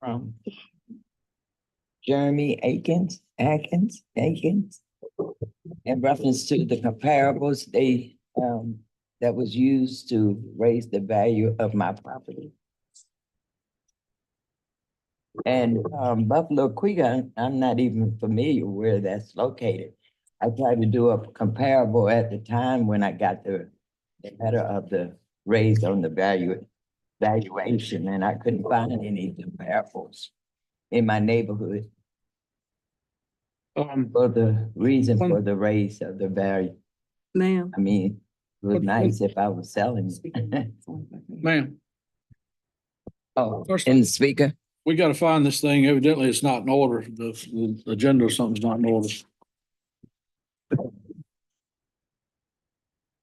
from Jeremy Atkins, in reference to the comparables that was used to raise the value of my property. And Buffalo Creek, I'm not even familiar where that's located. I tried to do a comparable at the time when I got the matter of the raise on the valuation, and I couldn't find any comparables in my neighborhood for the reason for the raise of the value. Ma'am. I mean, it was nice if I was selling it. Ma'am, Oh, First and the speaker? we gotta find this thing. Evidently, it's not in order. The agenda or something's not in order.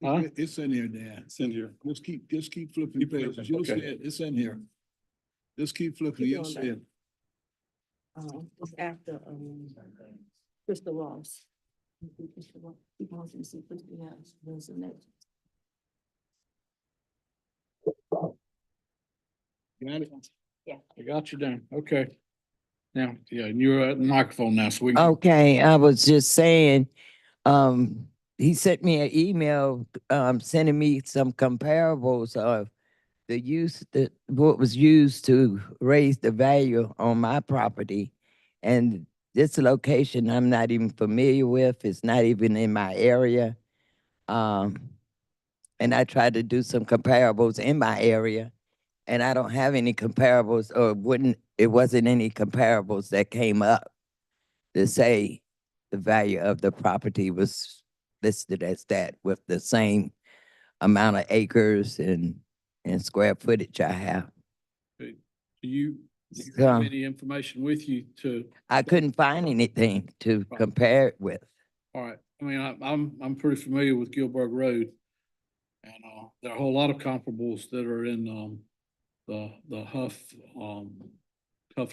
Huh? It's in here, Dan. It's in here. Just keep flipping pages. You'll see Okay. it. It's in here. Just keep flipping. Keep You'll going see back. it. It's after, Crystal Ross. Crystal Ross. Keep on to see Crystal Ross. Where's the next? Got it? I got you down. Okay. Now, yeah, and you're at the microphone now, so we. Okay, I was just saying, he sent me an email, sending me some comparables of what was used to raise the value on my property. And this location I'm not even familiar with, it's not even in my area. And I tried to do some comparables in my area, and I don't have any comparables, or it wasn't any comparables that came up to say the value of the property was listed as that with the same amount of acres and square footage I have. Do you So- have any information with you to, I couldn't find anything to compare it with. all right, I mean, I'm pretty familiar with Gilbert Road. And, there are a whole lot of comparables that are in, the Huff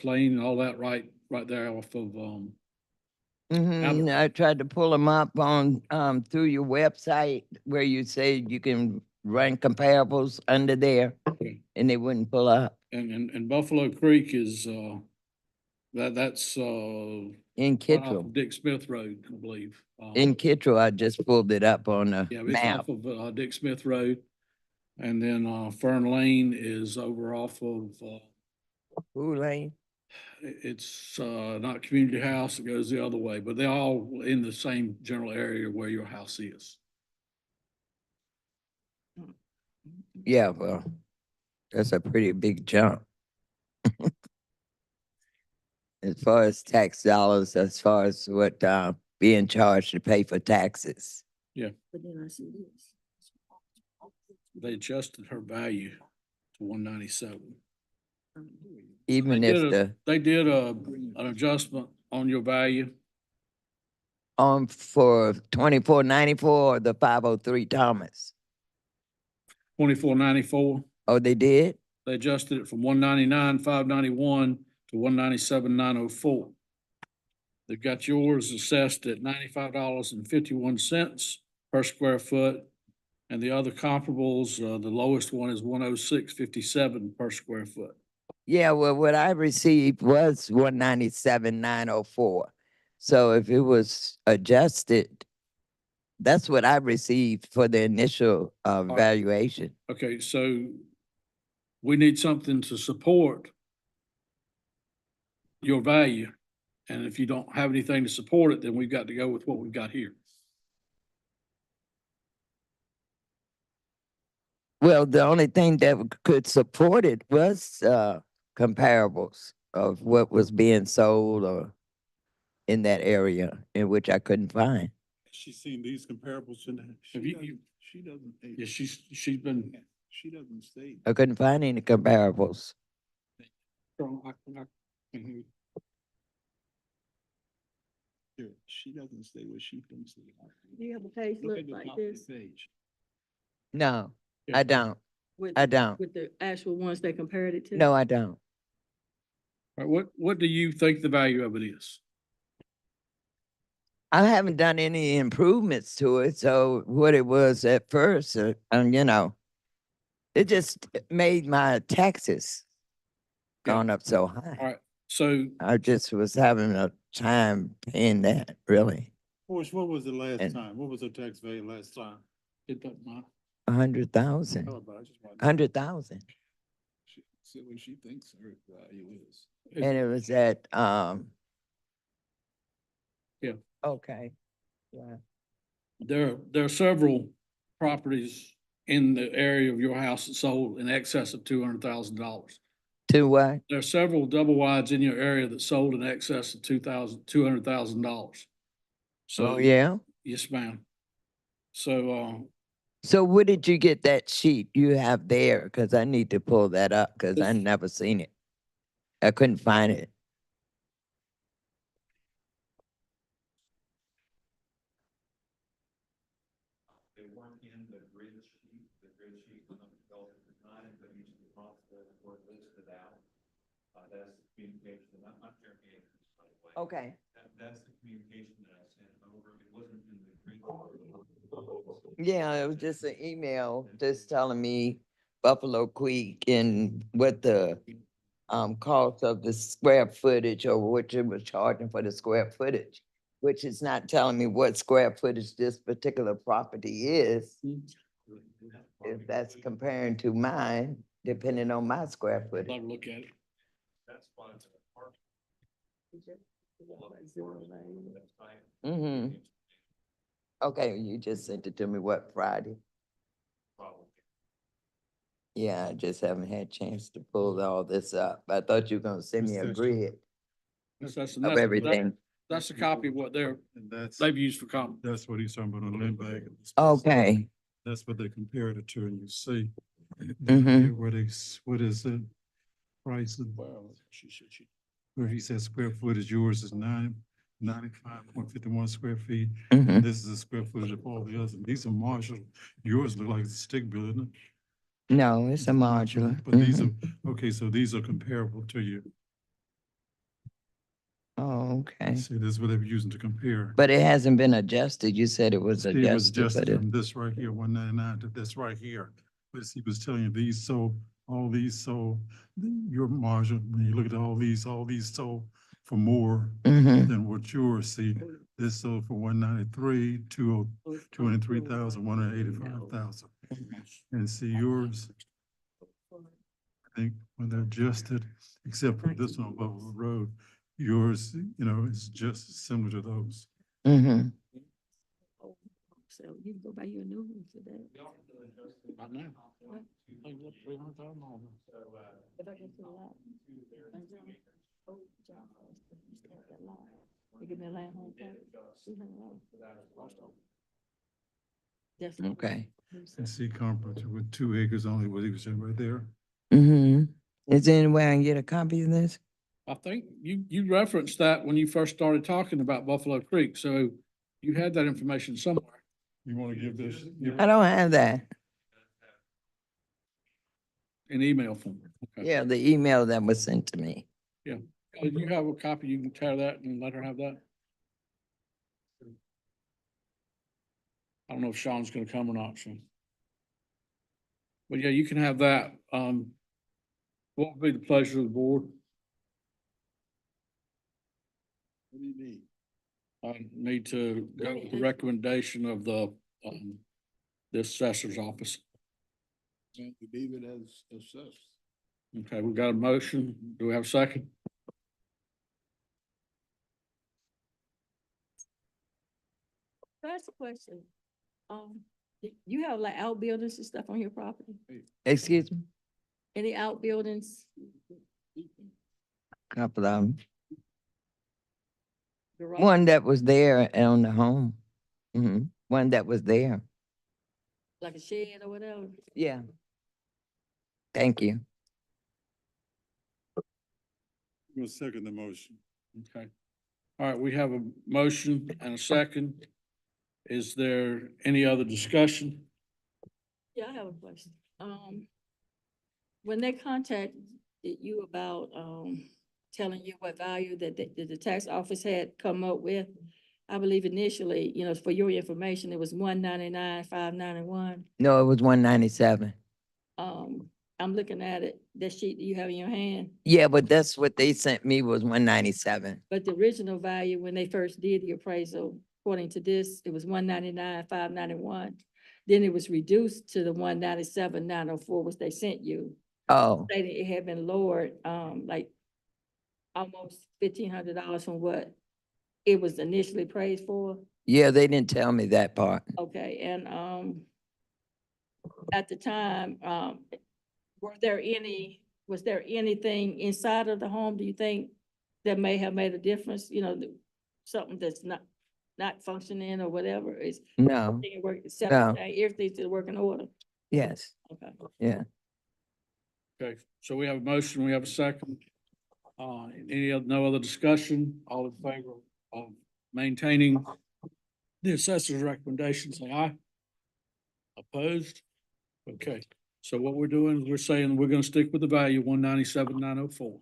Lane and all that right there off of, I tried to pull them up on, through your website where you say you can run comparables under there, Okay. and they wouldn't pull up. and Buffalo Creek is, that's, In right off Kittrell, of Dick Smith Road, I believe. in Kittrell, I just pulled it up on the Yeah, it's map. off of, Dick Smith Road. And then, Fern Lane is over off of, Who Lane? it's, not Community House, it goes the other way, but they're all in the same general area where your house is. Yeah, well, that's a pretty big jump. As far as tax dollars, as far as what being charged to pay for taxes. But then I see this. They adjusted her value to 197. Even if They did an adjustment on your value. for 2494 or the 503 Thomas. 2494. Oh, they did? They adjusted it from 199, 591 to 197, 904. They've got yours assessed at $95.51 per square foot. And the other comparables, the lowest one is 106.57 per square foot. Yeah, well, what I received was 197,904. So if it was adjusted, that's what I received for the initial valuation. Okay, so we need something to support your value. And if you don't have anything to support it, then we've got to go with what we've got here. Well, the only thing that could support it was comparables of what was being sold or in that area, in which I couldn't find. She's seen these comparables and Have you- she doesn't. Yeah, she's been. She doesn't state. I couldn't find any comparables. Here, she doesn't say what she thinks. Do you have a page Look look at the like top of the this? page. No, I don't. With, I don't. with the actual ones they compared it to? No, I don't. All right, what do you think the value of it is? I haven't done any improvements to it. So what it was at first, it just made my taxes gone up so All high. right, so I just was having a time paying that, really. What was the last And- time? What was the tax value last time? it doesn't matter. 100,000, Oh, but I just wanted- 100,000. See what she thinks her value is. And it was at, Yeah. Okay. Yeah. There are several properties in the area of your house that sold in excess of $200,000. To what? There are several double wides in your area that sold in excess of $200,000. So, Oh, yeah? yes, ma'am. So, So where did you get that sheet you have there? Because I need to pull that up because I This- never seen it. I couldn't find it. They weren't in the grid sheet when the developer designed, but each of the properties were listed out. That's the communication, I'm Jeremy Akers, by the way. Okay. That's the communication that I sent over, it wasn't in the grid. Yeah, it was just an email just telling me Buffalo Creek and what the cost of the square footage or what you were charging for the square footage, which is not telling me what square footage this particular property is. If that's comparing to mine, depending on my square footage. I'll look at it. That's why it's a park. Mm-hmm. Okay, you just sent it to me, what, Friday? Probably. Yeah, I just haven't had a chance to pull all this up. I thought you were gonna send me a grid of everything. That's a copy of what And that's, they've used for comment. that's what he's talking about on land bank. Okay, That's what they compared it to, and you see. Mhm. Here What is, what is the price of, where he says square footage, yours is 95.51 square feet. Mhm. And this is the square footage of all the others, and these are Marshall, yours look like it's a stick building. no, it's a modular. But these are, Mhm. okay, so these are comparable to you. Oh, okay. See, this is what they're using to compare. But it hasn't been adjusted. You said it was See, it was adjusted, adjusted but it, from this right here, 199 to this right here. But he was telling you these sold, all these sold, your margin, when you look at all these sold for more Mhm. than what yours see. This sold for 193, 203,000, 185,000. And see yours, I think when they're adjusted, except for this one above the road, yours, is just similar to those. Mhm. So you can go buy you a new one for that. Right now. They look $300,000. If I can fill it out. Oh, John, used to have that lot. They give me a land home tax, $300. That's Okay. And see comparable with 2 acres only, what he was saying right there. Mhm. Is there any way I can get a copy of this? I think you referenced that when you first started talking about Buffalo Creek, so you had that information somewhere. You want to give this? I don't have that. In email form. Okay. Yeah, the email that was sent to me. If you have a copy, you can tear that and let her have that. I don't know if Sean's gonna come or not, so. But yeah, you can have that. What would be the pleasure of the board? What do you need? I need to go with the recommendation of the assessor's office. We leave it as assessed. Okay, we got a motion. Do we have a second? That's a question. You have like outbuildings and stuff on your property? Excuse me? Any outbuildings? Couple of them. Garage? One that was there on the home. One that was there. Like a shed or whatever? Yeah. Thank you. We'll second the motion. Okay. All right, we have a motion and a second. Is there any other discussion? Yeah, I have a question. When they contacted you about, telling you what value that the tax office had come up with, I believe initially, for your information, it was 199, 591. No, it was 197. I'm looking at it that sheet that you have in your hand. Yeah, but that's what they sent me was 197. But the original value, when they first did the appraisal, according to this, it was 199, 591. Then it was reduced to the 197, 904, which they sent you. Oh, Stating it had been lowered, like almost $1,500 from what it was initially appraised for. yeah, they didn't tell me that part. Okay, and, at the time, was there anything inside of the home, do you think, that may have made a difference? You know, something that's not functioning or whatever, is No, everything work, No. everything's still working order? yes, Okay. yeah. Okay, so we have a motion, we have a second. No other discussion, all in favor of maintaining the assessor's recommendation, say aye. Opposed? Okay, so what we're doing is we're saying we're gonna stick with the value 197,904.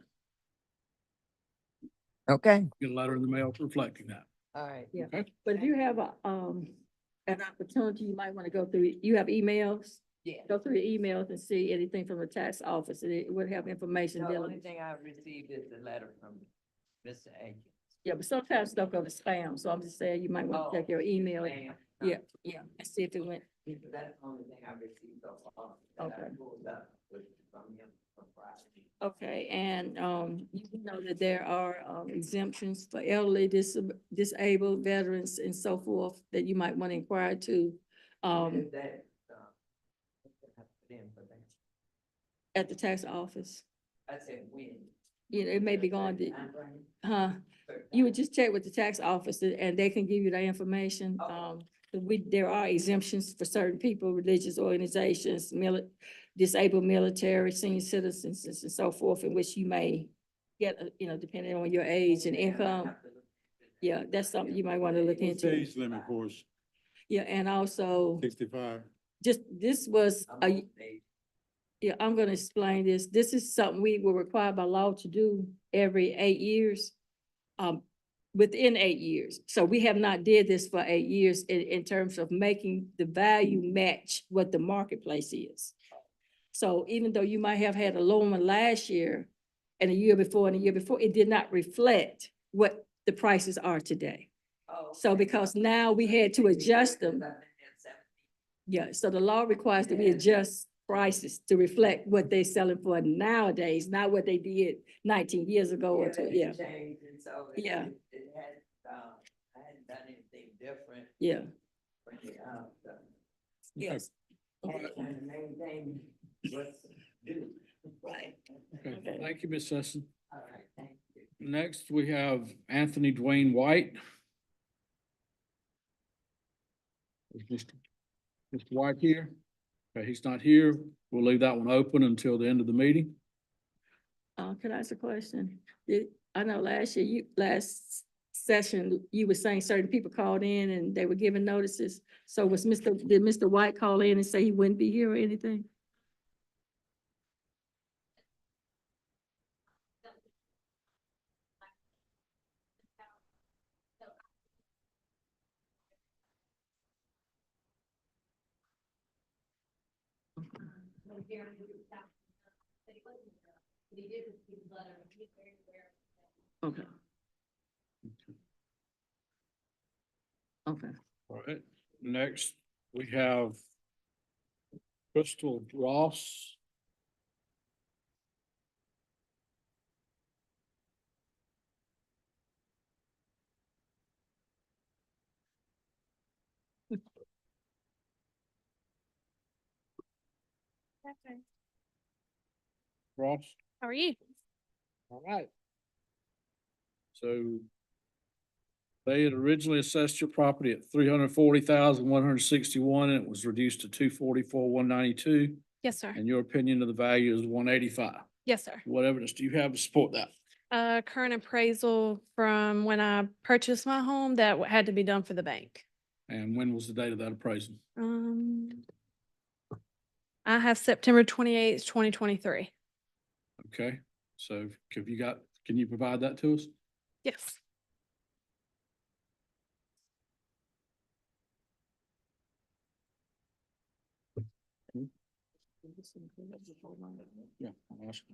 Okay. Get a letter in the mail reflecting that, All right. Yeah. okay? But if you have an opportunity, you might want to go through, you have emails? Yeah. Go through your emails and see anything from the tax office, and it would have information The dealing. only thing I received is the letter from Mr. Akins. Yeah, but sometimes stuff go to spam, so I'm just saying you might want to check your email. Yeah, yeah, and see if it went. That's the only thing I received so far. that I Okay. pulled up from him from Friday. Okay, and, you know that there are exemptions for elderly, disabled veterans and so forth that you might want to inquire to, Is that, I put in for that? at the tax office. I said when. You know, it may be going to, Time frame? huh? You would just check with the tax office and they can give you that information. There are exemptions for certain people, religious organizations, disabled military, senior citizens, and so forth, in which you may get, depending on your age and income. Yeah, that's something you might want to look What's into. the age limit for us? Yeah, and also, 65. this was yeah, I'm gonna explain this. This is something we were required by law to do every 8 years. Within 8 years. So we have not did this for 8 years in terms of making the value match what the marketplace is. So even though you might have had a low one last year and a year before and a year before, it did not reflect what the prices are today. So because now we had to adjust them. Yeah, so the law requires that we adjust prices to reflect what they're selling for nowadays, not what they did 19 years ago or two, yeah. Yeah. I hadn't done anything different. Yeah. Yes. All right. And the main thing was do. Right. Okay, Okay. thank you, Ms. Sesson. All right, thank you. Next, we have Anthony Dwayne White. Is Mr. White here? Okay, he's not here. We'll leave that one open until the end of the meeting. Can I ask a question? I know last session, you were saying certain people called in and they were giving notices. So did Mr. White call in and say he wouldn't be here or anything? Okay. Okay. All right, next, we have Crystal Ross. Okay. Ross, How are you? all right. So they had originally assessed your property at 340,161, and it was reduced to 244,192. Yes, sir. And your opinion of the value is 185. Yes, sir. What evidence do you have to support that? Current appraisal from when I purchased my home that had to be done for the bank. And when was the date of that appraisal? I have September 28th, 2023. Okay, so can you provide that to us? Yes. Yeah,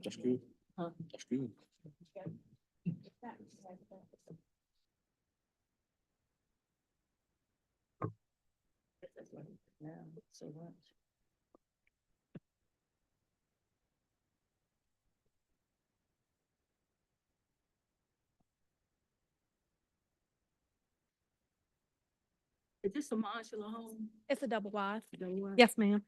that's good. Huh? That's good. Now, so much. Is this a modular home? It's a double wide. Double wide? Yes, ma'am.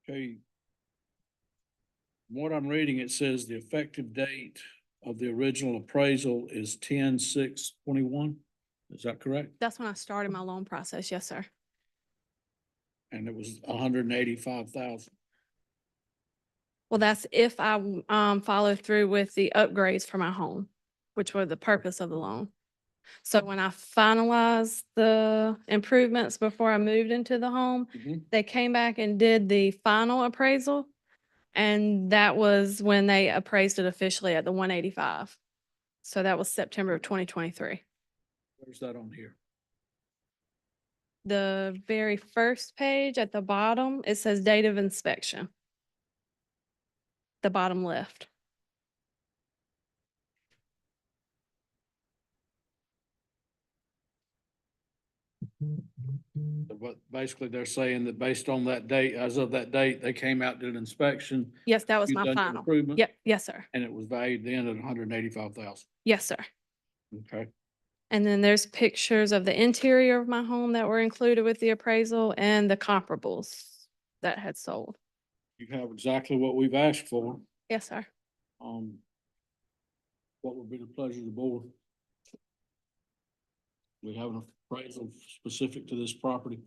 Okay. From what I'm reading, it says the effective date of the original appraisal is 10/6/21. Is that correct? That's when I started my loan process. Yes, sir. And it was 185,000. Well, that's if I follow through with the upgrades for my home, which were the purpose of the loan. So when I finalized the improvements before I moved into the home, they came back and did the final appraisal. And that was when they appraised it officially at the 185. So that was September of 2023. Where's that on here? The very first page at the bottom, it says date of inspection. The bottom left. But basically, they're saying that based on that date, as of that date, they came out, did an inspection. Yes, that was you my done your final. improvement, Yep. Yes, sir. And it was valued then at 185,000. Yes, sir. Okay. And then there's pictures of the interior of my home that were included with the appraisal and the comparables that had sold. You have exactly what we've asked for. Yes, sir. What would be the pleasure of the board? We have an appraisal specific to this property.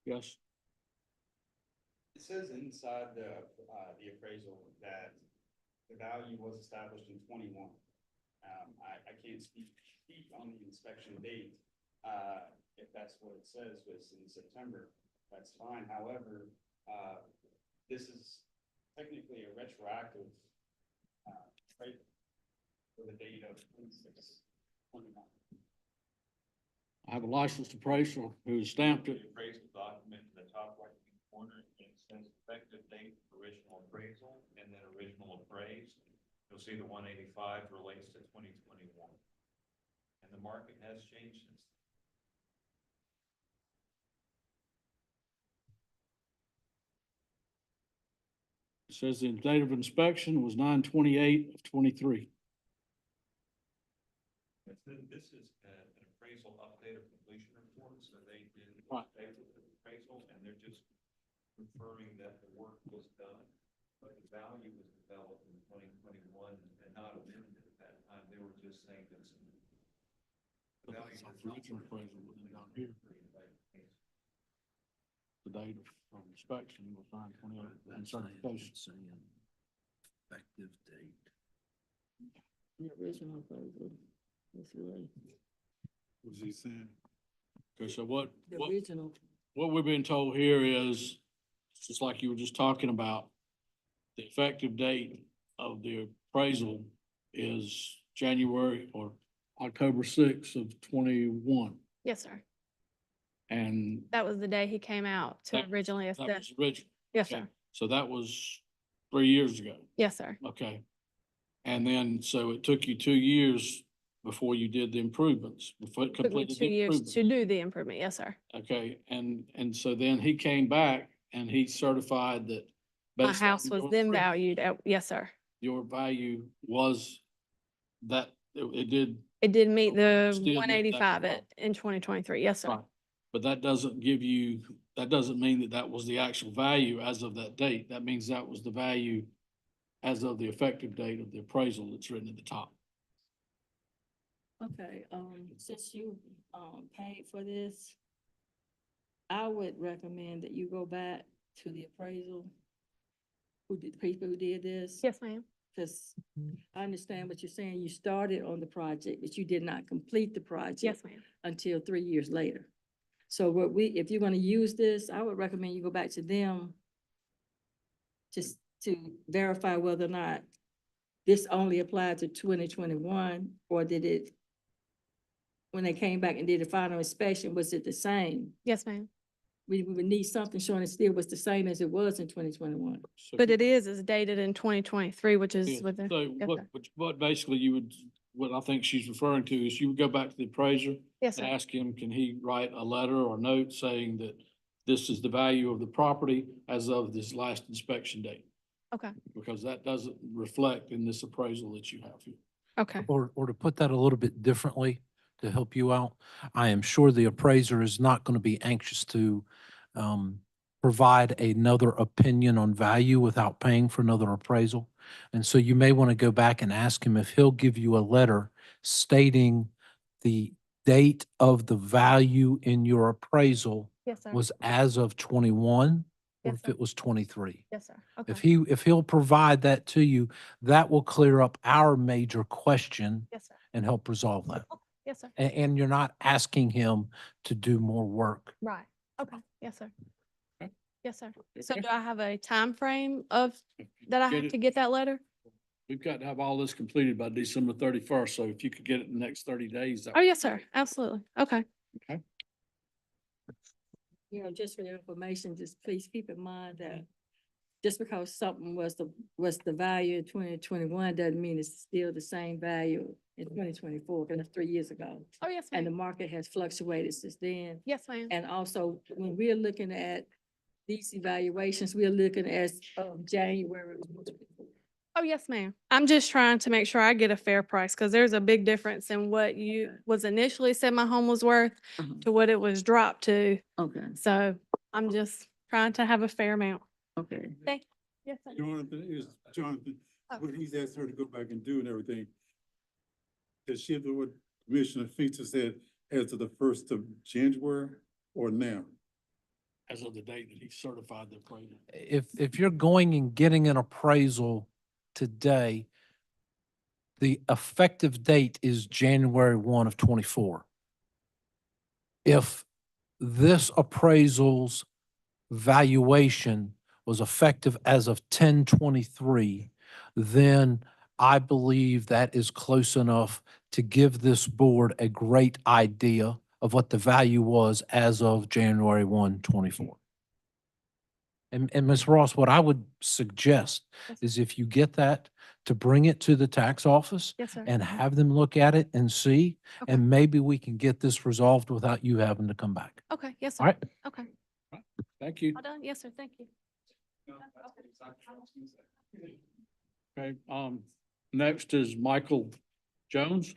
Yes, It says inside the appraisal that the value was established in 21. I can't speak on the inspection date. If that's what it says was in September, that's fine. However, this is technically a retroactive appraisal for the date of 26/21. I have a licensed appraiser who stamped it. The appraisal document in the top right-hand corner, it says effective date, original appraisal, and then original appraised. You'll see the 185 relates to 2021. And the market has changed since. It says the date of inspection was 9/28/23. This is an appraisal update of completion report, so they did Right. the appraisal, and they're just confirming that the work was done. But the value was developed in 2021 and not amended at that time. They were just saying that the value has not Original appraisal wasn't down here. The date of inspection was 9/28 and certification. Effective date. The original appraisal. That's right. What's he saying? Okay, so The original. what we've been told here is, just like you were just talking about, the effective date of the appraisal is January or October 6/21. Yes, sir. And That was the day he came out to That- originally that assess. was original. Yes, Okay. sir. So that was 3 years ago. Yes, sir. Okay. And then, so it took you 2 years before you did the improvements, before it Took me completed 2 the years improvements. to do the improvement. Yes, sir. Okay, and so then he came back and he certified that. My based on house was your then improvement, valued at, yes, sir. Your value was that, it did. It did meet the Still meet that 185 requirement. in 2023. Yes, sir. Right. But that doesn't give you, that doesn't mean that that was the actual value as of that date. That means that was the value as of the effective date of the appraisal that's written at the top. Okay, since you, paid for this, I would recommend that you go back to the appraisal. The people who did this. Yes, ma'am. Because I understand what you're saying. You started on the project, but you did not complete the project. Yes, ma'am. Until 3 years later. So if you're gonna use this, I would recommend you go back to them just to verify whether or not this only applied to 2021, or did it, when they came back and did the final inspection, was it the same? Yes, ma'am. We would need something showing it still was the same as it was in 2021. So But if it is dated in 2023, which you- is with the. So Yes, sir. what basically you would, what I think she's referring to is you would go back to the appraiser Yes, and sir. ask him, can he write a letter or note saying that this is the value of the property as of this last inspection date? Okay, Because that doesn't reflect in this appraisal that you have here. okay. Or to put that a little bit differently, to help you out, I am sure the appraiser is not going to be anxious to provide another opinion on value without paying for another appraisal. And so you may want to go back and ask him if he'll give you a letter stating the date of the value in your appraisal Yes, sir. was as of 21, or Yes, if sir. it was 23. Yes, sir. If Okay. if he'll provide that to you, that will clear up our major question Yes, sir. and help resolve that. Yes, sir. And you're not asking him to do more work. Right. Okay. Yes, sir. Okay. Yes, sir. So Okay. do I have a time frame of, that I Get have it- to get that letter? We've got to have all this completed by December 31st, so if you could get it in the next 30 days. that Oh, yes, sir. Absolutely. Okay. Just for your information, just please keep in mind that just because something was the value in 2021 doesn't mean it's still the same value in 2024, because that's 3 years ago. Oh, yes, And the ma'am. market has fluctuated since then. Yes, ma'am. And also, when we're looking at these evaluations, we're looking at January. Oh, yes, ma'am. I'm just trying to make sure I get a fair price, because there's a big difference in what you was initially said my home was worth to what it was dropped to. Okay, So I'm just trying to have a fair amount. okay. Thank, yes, sir. Jonathan, Oh. what he's asked her to go back and do and everything. Does she have what Commissioner Feaster said as of the 1st of January or now? As of the date that he certified the appraisal. If you're going and getting an appraisal today, the effective date is January 1 of 24. If this appraisal's valuation was effective as of 10/23, then I believe that is close enough to give this board a great idea of what the value was as of January 1, 24. And Ms. Ross, what I would suggest Yes, is if you get that, to bring it to the tax office Yes, sir. and have them look at it and see, Okay. and maybe we can get this resolved without you having to come back. Okay, yes, All sir. right? Okay. Thank you. All done? Yes, sir. Thank you. Okay, next is Michael Jones.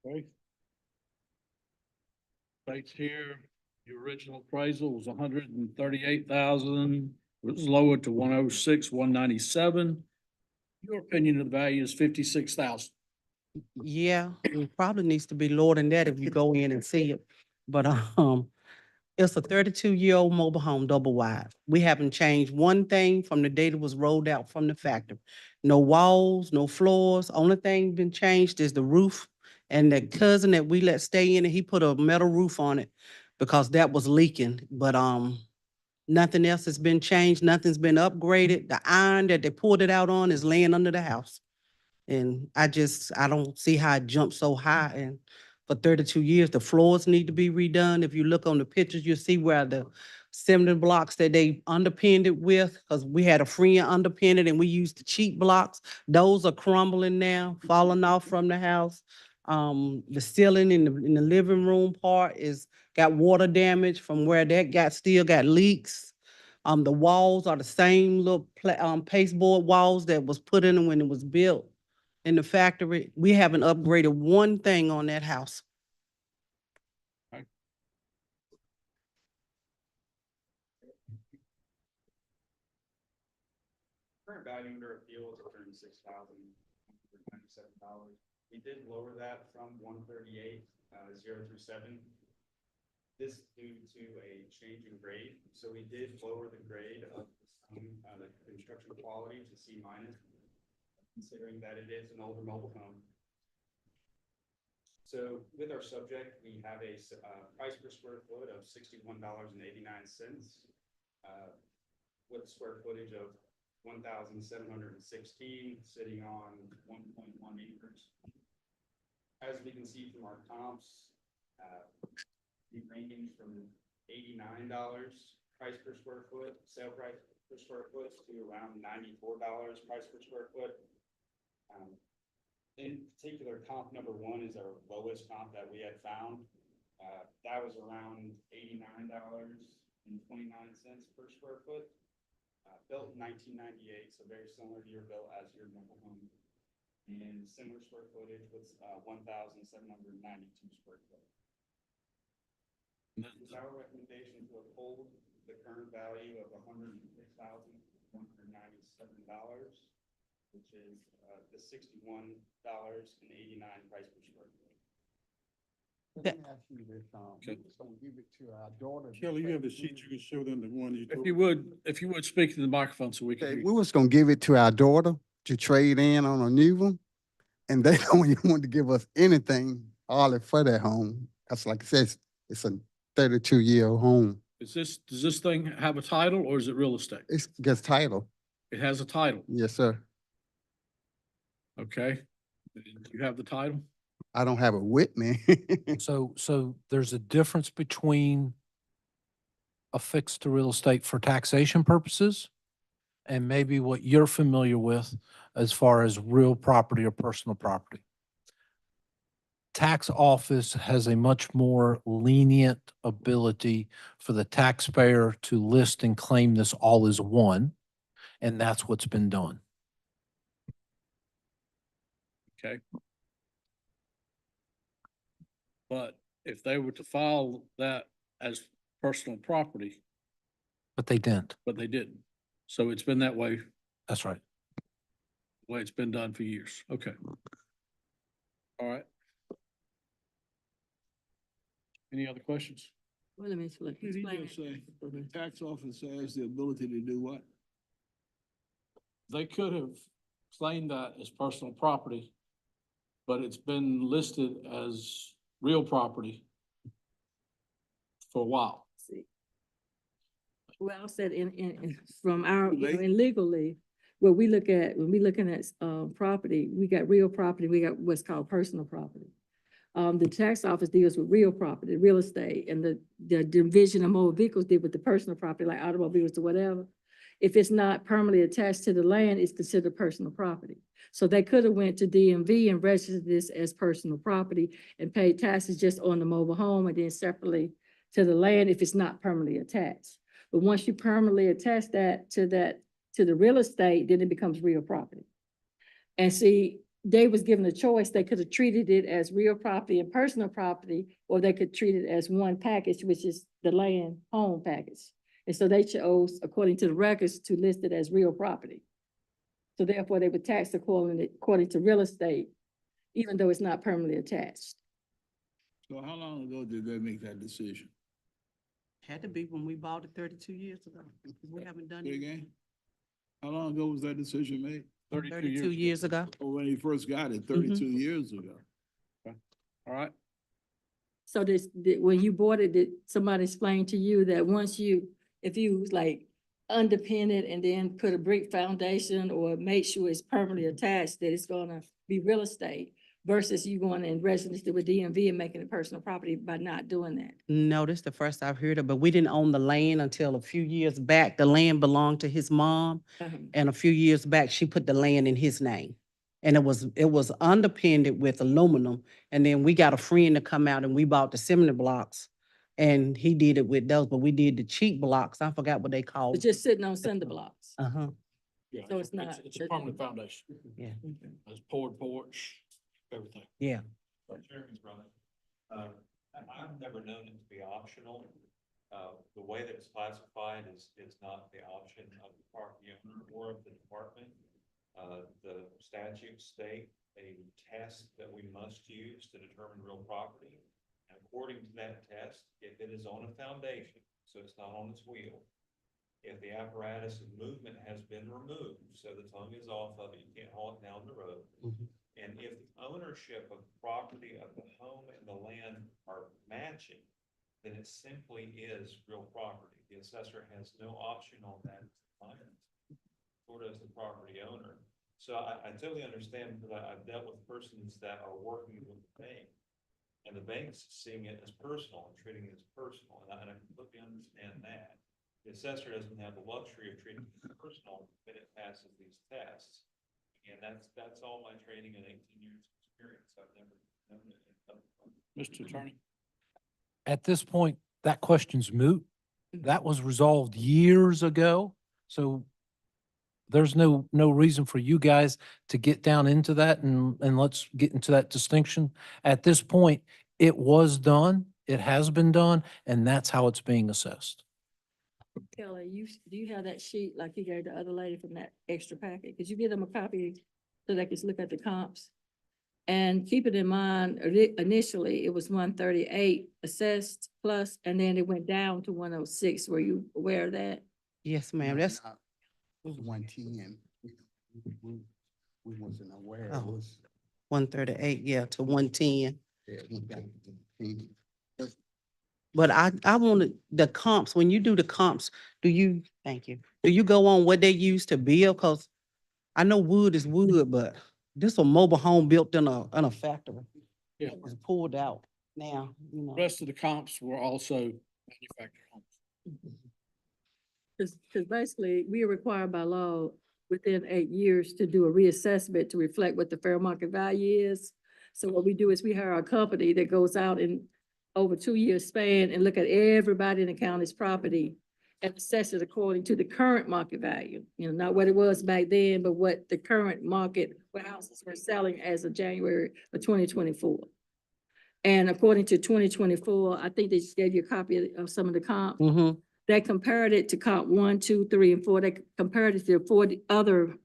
Okay. States here, the original appraisal was 138,000. It was lowered to 106,197. Your opinion of the value is 56,000. Yeah, it probably needs to be lower than that if you go in and see it. But, it's a 32-year-old mobile home, double wide. We haven't changed one thing from the date it was rolled out from the factory. No walls, no floors. Only thing been changed is the roof. And the cousin that we let stay in it, he put a metal roof on it because that was leaking. But, nothing else has been changed. Nothing's been upgraded. The iron that they pulled it out on is laying under the house. And I don't see how it jumped so high. And for 32 years, the floors need to be redone. If you look on the pictures, you'll see where the cinnamon blocks that they underpinned it with, because we had a friend underpin it and we used the cheap blocks. Those are crumbling now, falling off from the house. The ceiling in the living room part got water damage from where that still got leaks. The walls are the same little pasteboard walls that was put in when it was built in the factory. We haven't upgraded one thing on that house. Current value under appeal is $136,197. We did lower that from 138, 0 through 7. This due to a change in grade. So we did lower the grade of the construction quality to C minus, considering that it is an older mobile home. So with our subject, we have a price per square foot of $61.89, with square footage of 1,716, sitting on 1.1 acres. As we can see from our comps, we range from $89 price per square foot, sale price per square foot, to around $94 price per square foot. In particular, comp number 1 is our lowest comp that we had found. That was around $89.29 per square foot. Built in 1998, so very similar to your bill as your mobile home. And similar square footage with 1,792 square foot. It's our recommendation to uphold the current value of $106,197, which is the $61.89 price per square foot. Let me ask you this, Okay. we're just gonna give it to our daughter. Kelly, you have the sheet, you can show them the one you. If you would speak to the microphone so we can Okay, hear we you. was gonna give it to our daughter to trade in on a new one. And they don't even want to give us anything all for that home. That's like I said, it's a 32-year-old home. Does this thing have a title or is it real estate? It's gets title. It has a title, Yes, sir. okay? Do you have the title? I don't have it with me. So there's a difference between affixed to real estate for taxation purposes and maybe what you're familiar with as far as real property or personal property. Tax office has a much more lenient ability for the taxpayer to list and claim this all as one, and that's what's been done. Okay. But if they were to file that as personal property, But they didn't. but they didn't. So it's been that way, That's right. the way it's been done for years. Okay. All right. Any other questions? Well, let me explain it. say, but the tax office has the ability to do what? They could have claimed that as personal property, but it's been listed as real property for a while. See. Well, I said from our, Too late. in legally, what we look at, when we looking at, property, we got real property, we got what's called personal property. The tax office deals with real property, real estate, and the division of motor vehicles deal with the personal property, like automobiles or whatever. If it's not permanently attached to the land, it's considered personal property. So they could have went to DMV and registered this as personal property and paid taxes just on the mobile home and then separately to the land if it's not permanently attached. But once you permanently attach that to the real estate, then it becomes real property. And see, they was given a choice. They could have treated it as real property and personal property, or they could treat it as one package, which is the land home package. And so they chose, according to the records, to list it as real property. So therefore, they were taxed according to real estate, even though it's not permanently attached. So how long ago did they make that decision? Had to be when we bought it 32 years ago. We haven't done Say it again? How long ago was that decision made? 32 years ago. Or when he first got it, 32 years ago? All right. So when you bought it, did somebody explain to you that if you like underpin it and then put a brick foundation or make sure it's permanently attached, that it's gonna be real estate? versus you going and registering with DMV and making it personal property by not doing that. No, this is the first I've heard of, but we didn't own the land until a few years back. The land belonged to his mom. And a few years back, she put the land in his name. And it was underpinned with aluminum. And then we got a friend to come out and we bought the cinder blocks. And he did it with those, but we did the cheap blocks. I forgot what they called. It's just sitting on cinder blocks. Uh-huh, Yeah, So it's not- It's a permanent foundation. yeah, It's poured porch, everything. yeah. Chairman's right. I've never known it to be optional. The way that it's classified is not the option of the property owner or of the department. The statutes state a test that we must use to determine real property. And according to that test, if it is on a foundation, so it's not on its wheel, if the apparatus of movement has been removed, so the tongue is off of it, you can't haul it down the road. Mhm. And if the ownership of the property of the home and the land are matching, then it simply is real property. The assessor has no option on that, nor does the property owner. So I totally understand, because I've dealt with persons that are working with the bank, and the bank's seeing it as personal and treating it as personal, and I completely understand that. The assessor doesn't have the luxury of treating it as personal when it passes these tests. And that's all my training and 18 years of experience. I've never known it. Mr. Attorney? At this point, that question's moot. That was resolved years ago. So there's no reason for you guys to get down into that and let's get into that distinction. At this point, it was done, it has been done, and that's how it's being assessed. Kelly, do you have that sheet like you gave the other lady from that extra packet? Could you give them a copy so they can look at the comps? And keep it in mind, initially, it was 138 assessed plus, and then it went down to 106. Were you aware of that? Yes, ma'am, that's, 110. We wasn't aware it Oh. was. 138, yeah, to 110. Yeah, it went down to 10. But I wanted the comps, when you do the comps, thank you, do you go on what they use to build? Cause I know wood is wood, but this a mobile home built in a factory. Yeah. It's pulled out now, you know. Rest of the comps were also manufactured homes. Because basically, we are required by law within 8 years to do a reassessment to reflect what the fair market value is. So what we do is we hire a company that goes out in over 2 year span and look at everybody in the county's property and assess it according to the current market value. You know, not what it was back then, but what the current market, what houses were selling as of January of 2024. And according to 2024, I think they just gave you a copy of some of the comps. Mm-hmm, They compared it to comp 1, 2, 3, and 4. They compared it to 40 other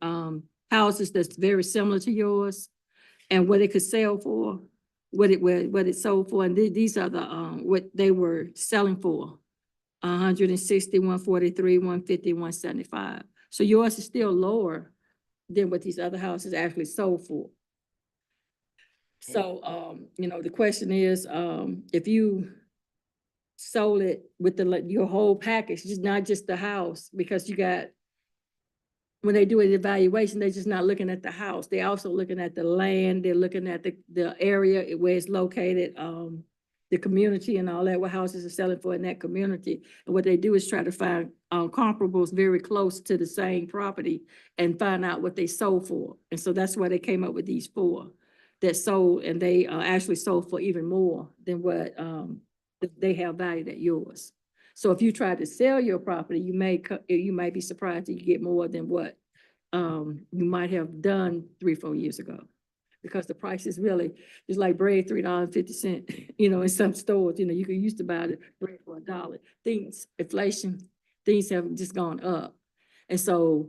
houses that's very similar to yours and what it could sell for, what it sold for. And these are the what they were selling for. 160, 143, 150, 175. So yours is still lower than what these other houses actually sold for. So you know, the question is, if you sold it with your whole package, just not just the house, because you got, when they do an evaluation, they're just not looking at the house. They're also looking at the land, they're looking at the area where it's located, the community and all that, what houses are selling for in that community. And what they do is try to find comparables very close to the same property and find out what they sold for. And so that's why they came up with these 4 that sold, and they actually sold for even more than what they have valued at yours. So if you try to sell your property, you might be surprised that you get more than what you might have done 3, 4 years ago. Because the price is really, it's like bread, $3.50, you know, in some stores, you know, you could used to buy the bread for $1. Inflation, things have just gone up. And so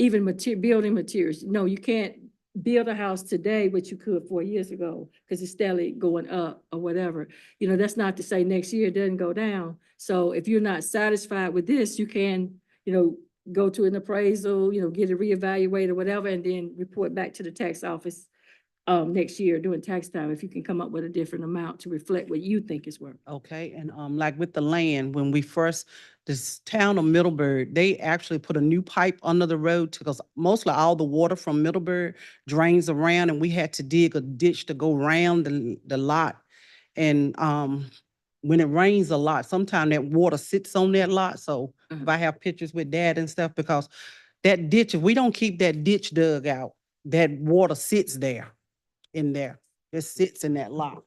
even building materials, no, you can't build a house today, what you could 4 years ago, because it's steadily going up or whatever. You know, that's not to say next year it doesn't go down. So if you're not satisfied with this, you can, you know, go to an appraisal, you know, get it reevaluated or whatever, and then report back to the tax office next year during tax time, if you can come up with a different amount to reflect what you think is worth. Okay, and like with the land, when we first, this town of Middleburg, they actually put a new pipe under the road because mostly all the water from Middleburg drains around and we had to dig a ditch to go around the lot. And when it rains a lot, sometimes that water sits on that lot. So if I have pictures with dad and stuff, because that ditch, if we don't keep that ditch dug out, that water sits there in there. It sits in that lot.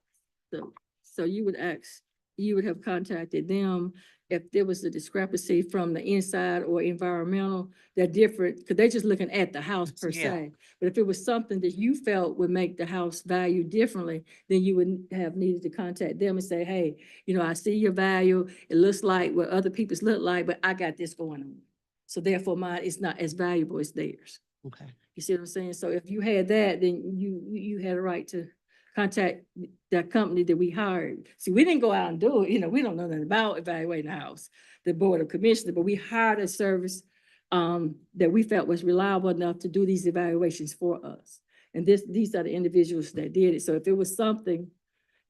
So you would have contacted them if there was a discrepancy from the inside or environmental, they're different, because they're just looking at the house per Yeah. se. But if it was something that you felt would make the house value differently, then you would have needed to contact them and say, hey, you know, I see your value. It looks like what other people's look like, but I got this going on. So therefore mine is not as valuable as theirs. Okay. You see what I'm saying? So if you had that, then you had a right to contact that company that we hired. See, we didn't go out and do it, you know, we don't know nothing about evaluating a house, the Board of Commissioners, but we hired a service that we felt was reliable enough to do these evaluations for us. And these are the individuals that did it. So if it was something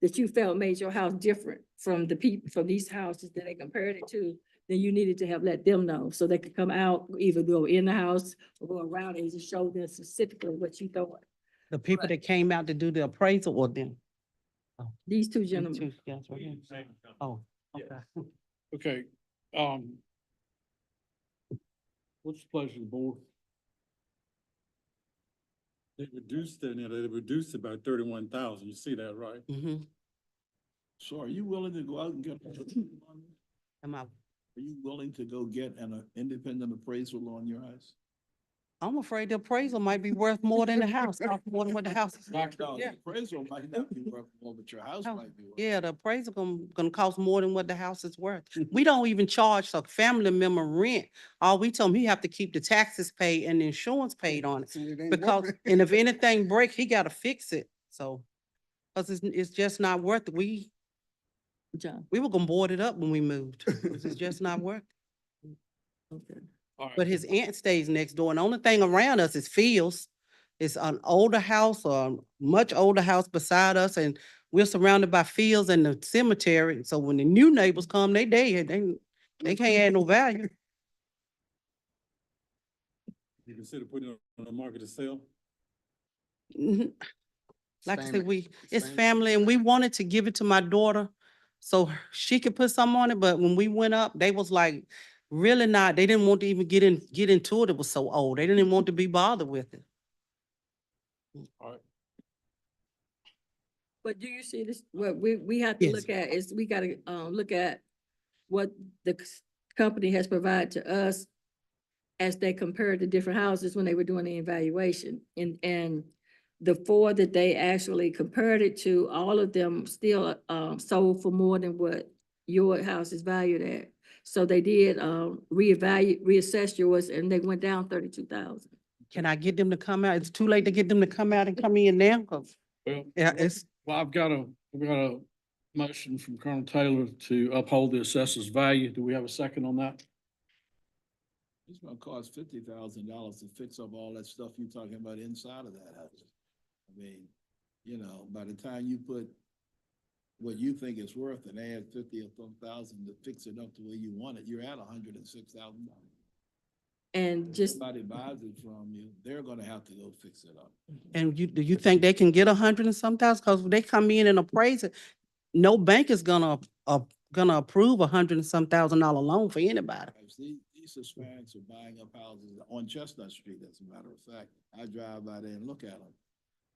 that you felt made your house different from the people, from these houses that they compared it to, then you needed to have let them know so they could come out, either go in the house or go around and just show them specifically what you thought. The people that came out to do the appraisal or them? These two These gentlemen. two guys right here. Oh, okay. Okay, what's the pleasure of the board? They reduced it, they reduced it by 31,000. You see that, right? Mhm. So are you willing to go out and get, Am I, are you willing to go get an independent appraisal on your house? I'm afraid the appraisal might be worth more than the house, cost more than what the house is. No, the Yeah. appraisal might not be worth more, but your house might be worth. Yeah, the appraisal gonna cost more than what the house is worth. We don't even charge a family member rent. All we told him, he have to keep the taxes paid and the insurance paid on it. So it ain't Because, worth it. and if anything break, he gotta fix it, so. Cause it's just not worth it. John, We were gonna board it up when we moved. It's just not worth it. okay. All right. But his aunt stays next door, and the only thing around us is fields. It's an older house, or a much older house beside us, and we're surrounded by fields and the cemetery. So when the new neighbors come, they dead. They can't add no value. You consider putting it on the market to sell? Mhm. Like I said, Family. it's Same. family, and we wanted to give it to my daughter so she could put something on it, but when we went up, they was like, really not, they didn't want to even get into it. It was so old. They didn't even want to be bothered with it. All right. But do you see this, what we have to Yes. look at is we gotta, look at what the company has provided to us as they compared the different houses when they were doing the evaluation. And the four that they actually compared it to, all of them still, sold for more than what your house is valued at. So they did, reassess yours and they went down 32,000. Can I get them to come out? It's too late to get them to come out and come in now, cause, Well, yeah, it's, well, I've got a motion from Colonel Taylor to uphold the assessor's value. Do we have a second on that? It's gonna cost $50,000 to fix up all that stuff you're talking about inside of that house. I mean, you know, by the time you put what you think it's worth and add 50 or some thousand to fix it up the way you want it, you're at $106,000. And just, Somebody buys it from you, they're gonna have to go fix it up. and do you think they can get 100 and some thousand? Cause when they come in and appraise it, no bank is gonna approve $100 and some $1,000 loan for anybody. These Hispanics are buying up houses on Chestnut Street, as a matter of fact. I drive by there and look at them.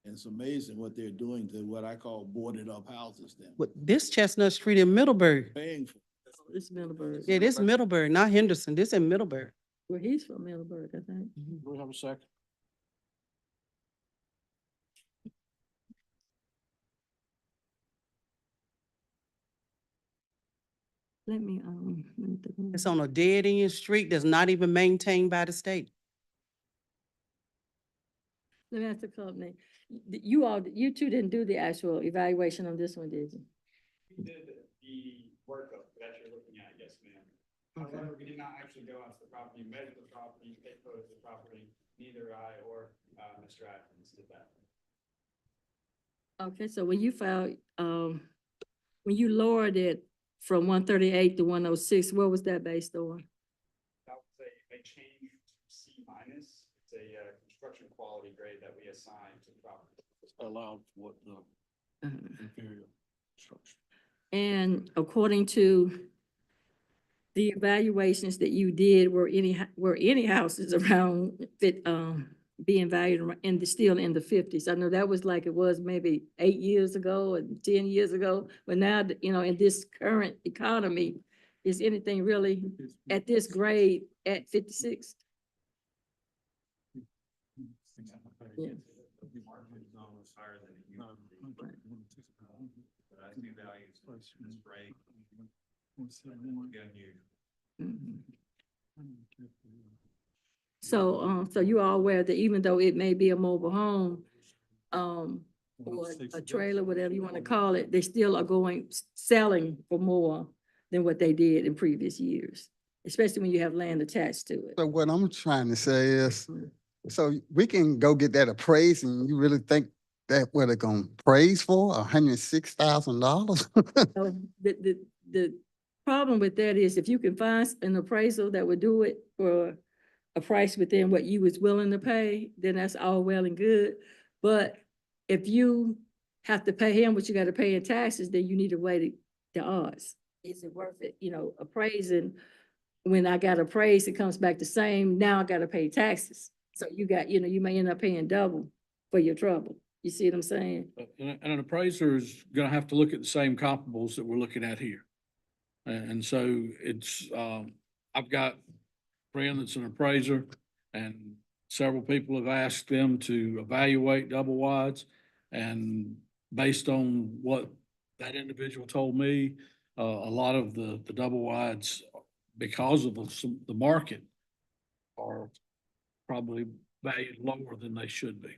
And it's amazing what they're doing to what I call boarded up houses then. But this Chestnut Street in Middleburg, Paying for. it's Middleburg. yeah, this Middleburg, not Henderson, this in Middleburg. Well, he's from Middleburg, I think. Do we have a second? Let me It's on a dead end street that's not even maintained by the state. Let me ask the company, you two didn't do the actual evaluation on this one, did you? We did the workup that you're looking at, yes, ma'am. However, we did not actually go out to the property, measure the property, take photos of the property. Neither I or Mr. Atkins did that. Okay, so when you filed, when you lowered it from 138 to 106, what was that based on? That was a change to C minus. It's a construction quality grade that we assign to property. Allowed what the inferior structure. And according to the evaluations that you did, were any houses around being valued still in the 50s? I know that was like it was maybe 8 years ago and 10 years ago, but now, in this current economy, is anything really at this grade at 56? Yeah. Higher than it used to be. But I see values in this rate. Mhm. So, so you are aware that even though it may be a mobile home, or a trailer, whatever you want to call it, they still are selling for more than what they did in previous years, especially when you have land attached to it. So what I'm trying to say is, so we can go get that appraised, and you really think that what they're gonna praise for, $106,000? So the problem with that is if you can find an appraisal that would do it for a price within what you was willing to pay, then that's all well and good. But if you have to pay him what you gotta pay in taxes, then you need to weigh the odds. Is it worth it? Appraising, when I got appraised, it comes back the same. Now I gotta pay taxes. So you may end up paying double for your trouble. You see what I'm saying? And an appraiser is gonna have to look at the same comparables that we're looking at here. And so it's, I've got a friend that's an appraiser, and several people have asked them to evaluate double wides. And based on what that individual told me, a lot of the double wides, because of the market, are probably valued lower than they should be.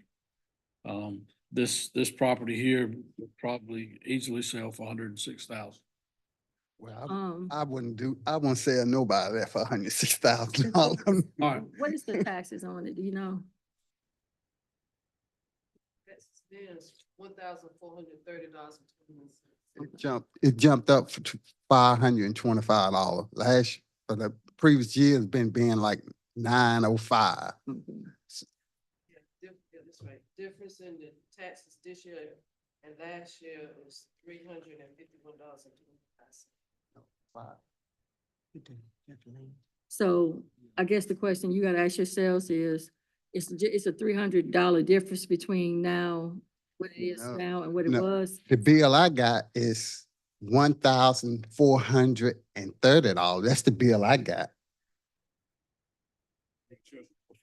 This property here would probably easily sell for $106,000. Well, I wouldn't sell nobody that for $106,000. All right, What is the taxes on it? Do you know? There's $1,430. It jumped up for $525. For the previous year, it's been being like 905. Yeah, that's right. Difference in the taxes this year and last year was $351.25. So I guess the question you gotta ask yourselves is, it's a $300 difference between now, what it is No, now and what it no. was. The bill I got is $1,430. That's the bill I got.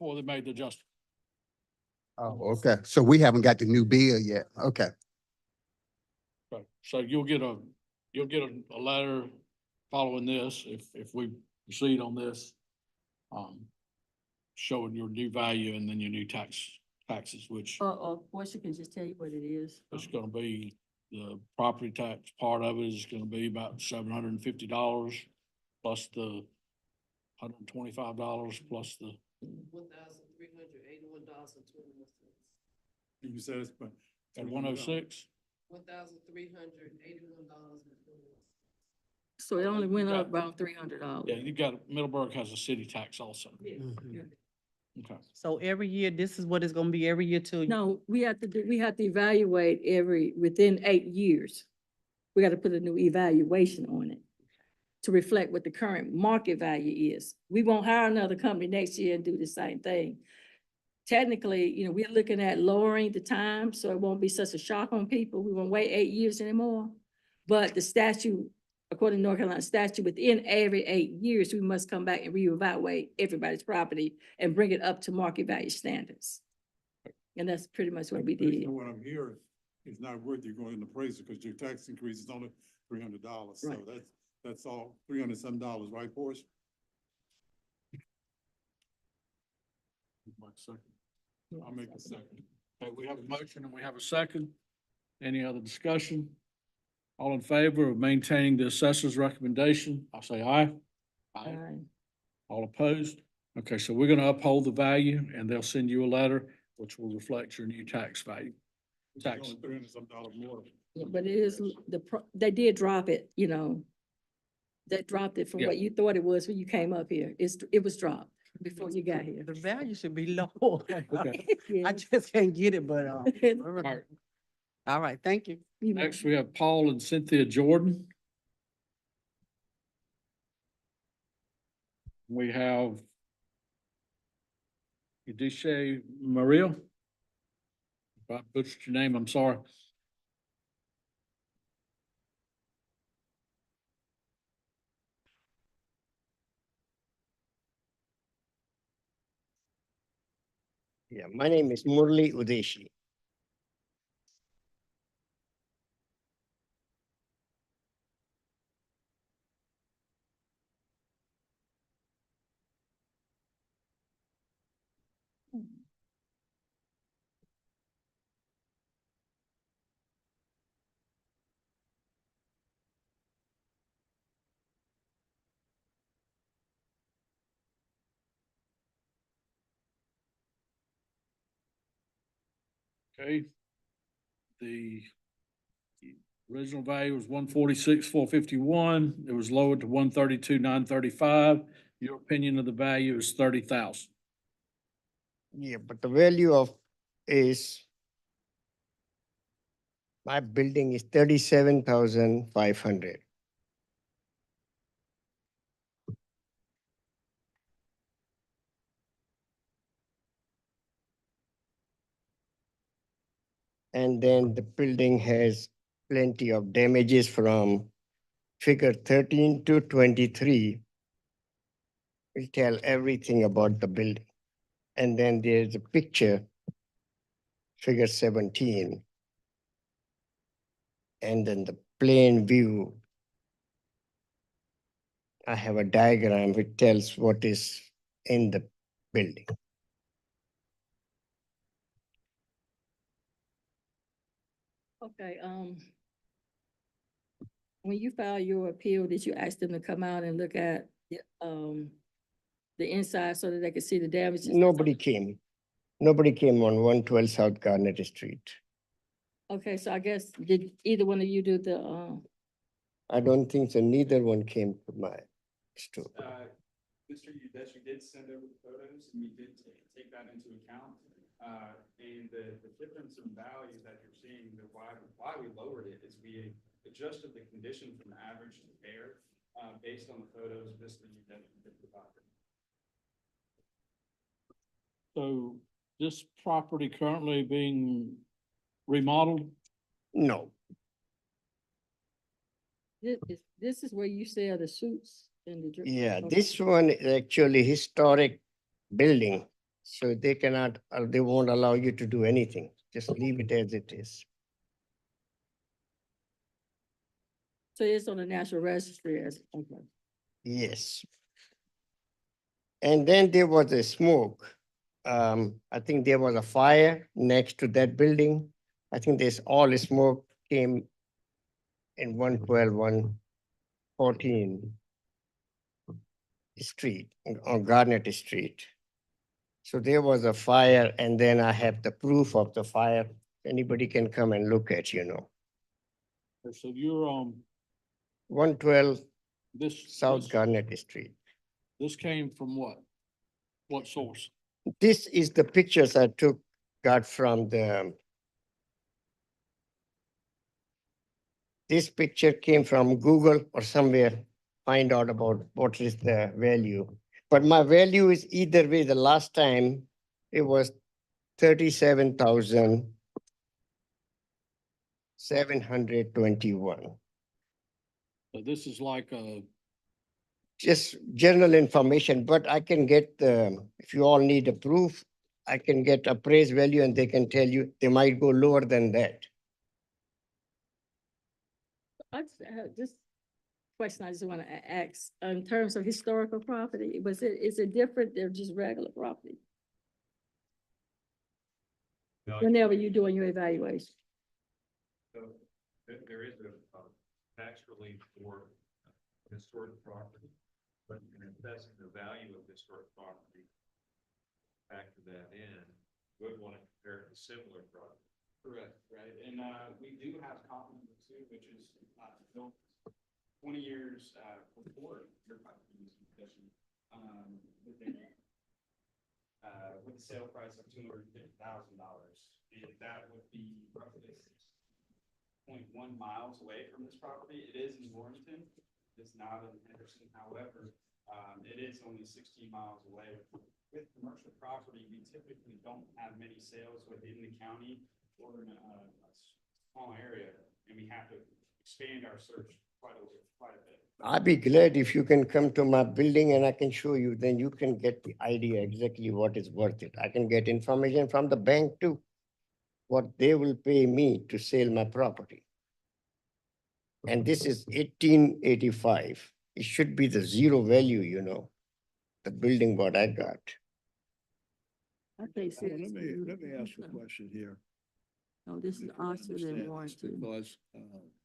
before they made the adjustment. Oh, okay. So we haven't got the new bill yet. Okay. Right. So you'll get a letter following this, if we proceed on this, showing your new value and then your new taxes, which Or she can just tell you what it is. is gonna be, the property tax part of it is gonna be about $750 plus the $125 plus the, $1,381.21. You said it's, but. at 106. $1,381.21. So it only went up about $300. Yeah, you got, Middleburg has a city tax also. Mhm. Okay. So every year, this is what it's gonna be every year till. No, we have to evaluate within 8 years. We gotta put a new evaluation on it to reflect what the current market value is. We won't hire another company next year and do the same thing. Technically, we're looking at lowering the time, so it won't be such a shock on people. We won't wait 8 years anymore. But the statute, according to North Carolina statute, within every 8 years, we must come back and reevaluate everybody's property and bring it up to market value standards. And that's pretty much what we Based did. on what I'm hearing, it's not worth you going in the appraisal because your tax increase is only $300. So Right. that's all $300 some dollars, right, Portia? I'll make a second. Okay, we have a motion and we have a second. Any other discussion? All in favor of maintaining the assessor's recommendation, I'll say aye. Aye. All opposed? Okay, so we're gonna uphold the value and they'll send you a letter which will reflect your new tax value. tax. $300 more. Yeah, but it is, they did drop it, you know. They dropped it from Yeah. what you thought it was when you came up here. It was dropped before you got here. The value should be low. Okay. Yeah. I just can't get it, but, All right. all right, thank you. You know, Next, we have Paul and Cynthia Jordan. We have Edisha Maria. If I butchered your name, I'm sorry. Yeah, my name is Murli Udeshi. Okay. The original value was 146,451. It was lowered to 132,935. Your opinion of the value is 30,000. Yeah, but the value of is my building is 37,500. And then the building has plenty of damages from figure 13 to 23. Will tell everything about the building. And then there's a picture, figure 17. And then the plain view. I have a diagram which tells what is in the building. okay, when you filed your appeal, did you ask them to come out and look at, the inside so that they could see the damages? Nobody came. Nobody came on 112 South Garnet Street. Okay, so I guess, did either one of you do the, I don't think so. Neither one came to my store. Mr. Udeshi did send over the photos, and we did take that into account. And the difference in value that you're seeing, why we lowered it is we adjusted the condition from average to fair, based on the photos Mr. Udeshi did provide. So this property currently being remodeled? No, this is where you sell the suits and the. yeah, okay. this one is actually historic building. So they cannot, they won't allow you to do anything. Just leave it as it is. So it's on the National Registry as, okay. Yes. And then there was a smoke. I think there was a fire next to that building. I think this all the smoke came in 112, 114 street, on Garnet Street. So there was a fire, and then I have the proof of the fire. Anybody can come and look at, So you're, 112 South this Garnet Street. This came from what? What source? This is the pictures I got from this picture came from Google or somewhere, find out about what is the value. But my value is either way, the last time it was 37,721. So this is like a, Just general information, but I can get if you all need a proof, I can get appraised value and they can tell you they might go lower than that. I just have this question I just want to ask, in terms of historical property, is it different than just regular property? Whenever you're doing your evaluation. So there is a tax relief for historic property, but in assessing the value of historic property, factor that in, you would want to compare it to similar property. Correct, right, and, we do have copy number two, which is, built 20 years, before your property was in possession, with a, with a sale price of $250,000. And that would be roughly 6.1 miles away from this property. It is in Warrenton, it's not in Henderson, however, it is only 16 miles away. With commercial property, we typically don't have many sales within the county or in a small area, and we have to expand our search quite a bit. I'd be glad if you can come to my building and I can show you, then you can get the idea exactly what is worth it. I can get information from the bank too, what they will pay me to sell my property. And this is 1885. It should be the zero value, you know, the building what I got. I think. Well, let me ask you a question here. No, this is Arthur Understand and this Warrenton. Because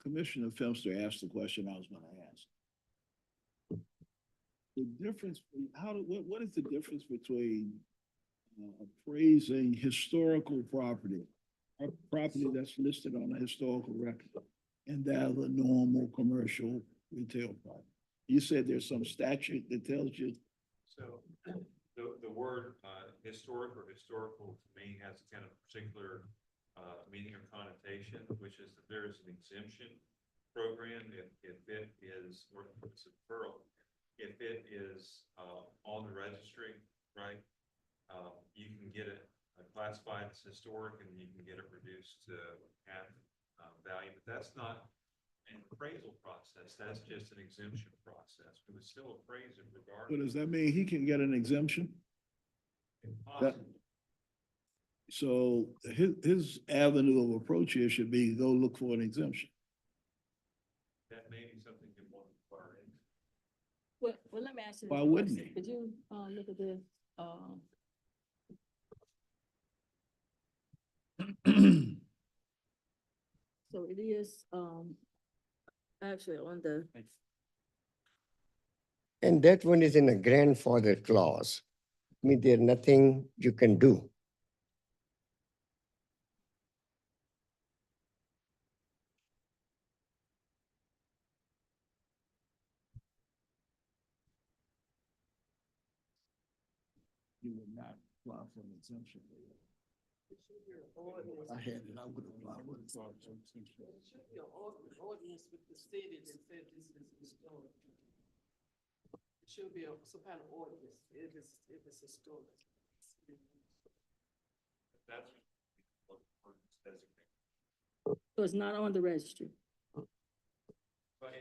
Commissioner Filmster asked the question I was gonna ask. The difference, what is the difference between appraising historical property, or property that's listed on a historical record, and that of a normal commercial retail property? You said there's some statute that tells you. So the word historic or historical to me has kind of particular meaning or connotation, which is that there is an exemption program if it is, or it's a referral, if it is on the registry, right? You can get it classified as historic and you can get it reduced to half value, but that's not an appraisal process. That's just an exemption process. We would still appraise it So regardless. does that mean he can get an exemption? Possible. So his avenue of approach here should be go look for an exemption. That may be something you want to inquire into. Well, let me ask you. Why this wouldn't question. he? Could you, look at this, so it is, actually on the, And that one is in a grandfather clause. I mean, there's nothing you can do. You would not apply for an exemption. I had it, I would apply for an exemption. Ordinance with the city that said this is historic. It should be some kind of ordinance if it's historic. That's what the ordinance designates. so it's not on the registry. But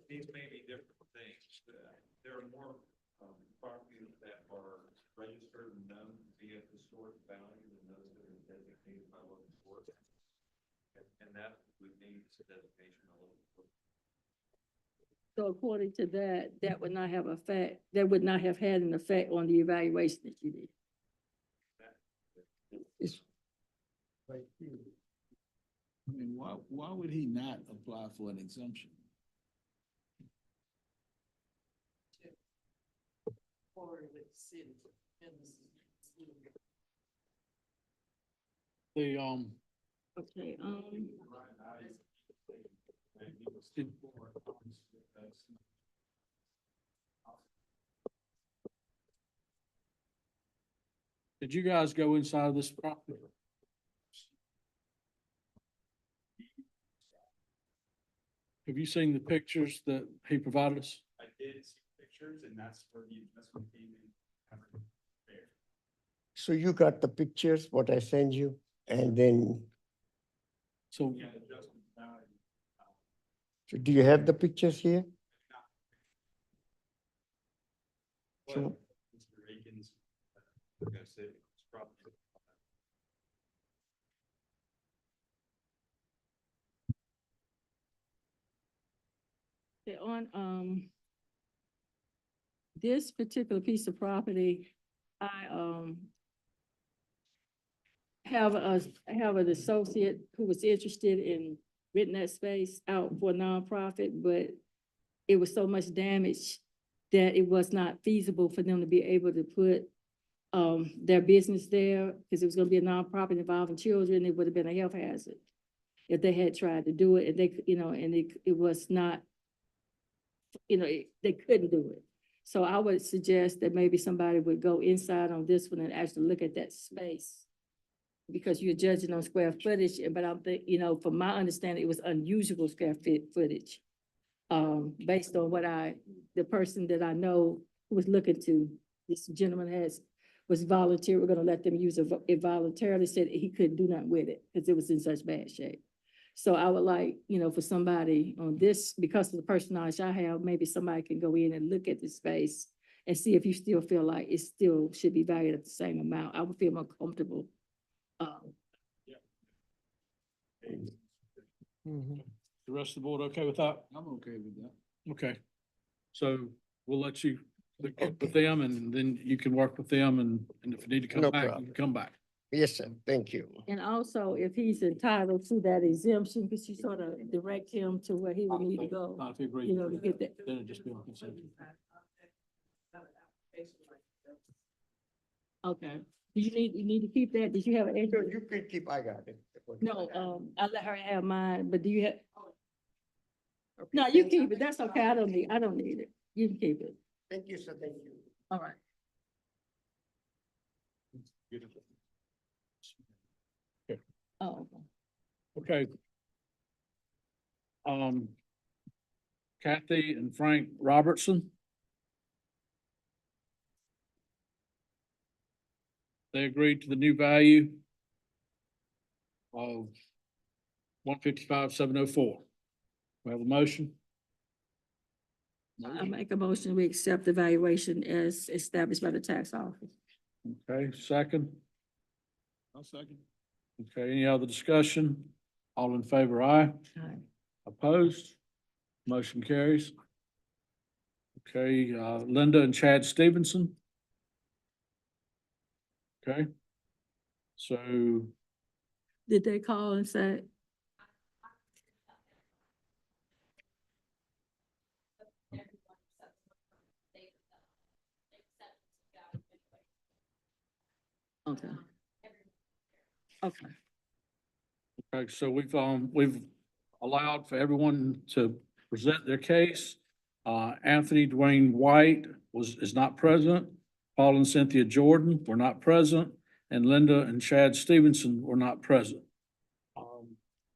these may be different things. There are more properties that are registered and known to be of historic value than those that are designated by local court. And that would need designation by local court. So according to that, that would not have effect, that would not have had an effect on the evaluation that you did. It's I mean, why would he not apply for an exemption? The, Okay, did you guys go inside of this property? Have you seen the pictures that he provided us? I did see pictures, and that's where the investment came in. There. So you got the pictures, what I sent you, and then, So, Yeah, adjustment value. so do you have the pictures here? But So- Mr. Akins, Like I said, it's probably. okay, on, this particular piece of property, I, have an associate who was interested in renting that space out for a nonprofit, but it was so much damage that it was not feasible for them to be able to put their business there, because it was gonna be a nonprofit involving children, it would have been a health hazard if they had tried to do it, and they, you know, and it was not, you know, they couldn't do it. So I would suggest that maybe somebody would go inside on this one and actually look at that space. Because you're judging on square footage, but I'm think, you know, from my understanding, it was unusual footage. Based on what the person that I know was looking to, this gentleman was volunteer, we're gonna let them use it voluntarily, said he couldn't do nothing with it, because it was in such bad shape. So I would like, you know, for somebody on this, because of the person knowledge I have, maybe somebody can go in and look at the space and see if you still feel like it still should be valued at the same amount. I would feel more comfortable. Mhm. The rest of the board okay with that? I'm okay with that. Okay. So we'll let you get with them and then you can work with them and if you need to come No back, you problem. can come back. Yes, sir. Thank you. And also, if he's entitled to that exemption, could you sort of direct him to where he would need to go, If you agree, you know, to get that? then it'd just be on consent. Okay. Do you need to keep that? Did you have an Sure, extra? you can keep, I got it. No, I let her have mine, but do you have? No, you keep it. That's okay. I don't need it. You can keep it. Thank you, sir. Thank you. All right. Oh, okay. Okay. Kathy and Frank Robertson. They agreed to the new value of 155,704. We have a motion. I make a motion, we accept the valuation as established by the tax office. Okay, second. I'll second. Okay, any other discussion? All in favor, aye. Aye. Opposed? Motion carries. Okay, Linda and Chad Stevenson. Okay. So, Did they call and say? Okay. Okay. okay, so we've allowed for everyone to present their case. Anthony Dwayne White is not present. Paul and Cynthia Jordan were not present, and Linda and Chad Stevenson were not present.